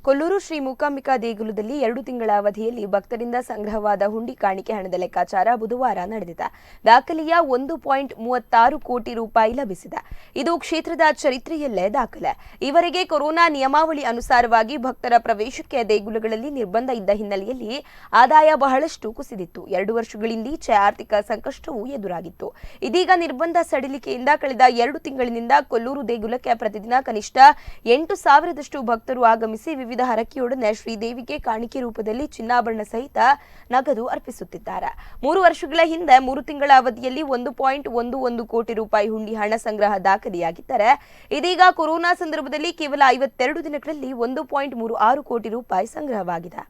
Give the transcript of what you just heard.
ಕೊಲ್ಲೂರು ಶ್ರೀ ಮೂಕಾಂಬಿಕಾ ದೇಗುಲದಲ್ಲಿ 2 ತಿಂಗಳ ಅವಧಿಯಲ್ಲಿ ಭಕ್ತರಿಂದ ಸಂಗ್ರಹವಾದ ಹುಂಡಿ ಕಾಣಿಕೆ ಹಣದ ಲೆಕ್ಕಾಚಾರ ಬುಧವಾರ ನಡೆದಿದೆ. ದಾಖಲೆಯ 1.36 ಕೋಟಿ ರೂಪಾಯಿ ಲಭಿಸಿದೆ. ಇದು ಕ್ಷೇತ್ರದ ಚರಿತ್ರೆಯಲ್ಲೇ ದಾಖಲೆ. ಈವರೆಗೆ ಕೊರೋನಾ ನಿಯಮಾವಳಿ ಅನುಸಾರವಾಗಿ ಭಕ್ತರ ಪ್ರವೇಶಕ್ಕೆ ದೇಗುಲಗಳಲ್ಲಿ ನಿರ್ಬಂಧ ಇದ್ದ ಹಿನ್ನೆಲೆಯಲ್ಲಿ ಆದಾಯ ಬಹಳಷ್ಟು ಕುಸಿದಿತ್ತು. 2 ವರ್ಷಗಳಿಂದೀಚೆ ಆರ್ಥಿಕ ಸಂಕಷ್ಟವೂ ಎದುರಾಗಿತ್ತು. ಇದೀಗ ನಿರ್ಬಂಧ ಸಡಿಲಿಕೆಯಿಂದ ಕಳೆದ 2 ತಿಂಗಳಿನಿಂದ ಕೊಲ್ಲೂರು ದೇಗುಲಕ್ಕೆ ಪ್ರತಿದಿನ ಕನಿಷ್ಠ 8,000ದಷ್ಟು ಭಕ್ತರು ಆಗಮಿಸಿ ವಿವಿಧ ಹರಕೆಯೊಡನೆ ಶ್ರೀದೇವಿಗೆ ಕಾಣಿಕೆ ರೂಪದಲ್ಲಿ ಚಿನ್ನಾಭರಣ ಸಹಿತ ನಗದು ಅರ್ಪಿಸುತ್ತಿದ್ದಾರೆ. 3 ವರ್ಷಗಳ ಹಿಂದೆ 3 ತಿಂಗಳ ಅವಧಿಯಲ್ಲಿ 1.11 ಕೋಟಿ ರೂಪಾಯಿ ಹುಂಡಿ ಹಣ ಸಂಗ್ರಹ ದಾಖಲೆಯಾಗಿದ್ದರೆ ಇದೀಗ ಕೊರೋನಾ ಸಂದರ್ಭದಲ್ಲಿ ಕೇವಲ 52 ದಿನಗಳಲ್ಲಿ 1.36 ಕೋಟಿ ರೂಪಾಯಿ ಸಂಗ್ರಹವಾಗಿದೆ.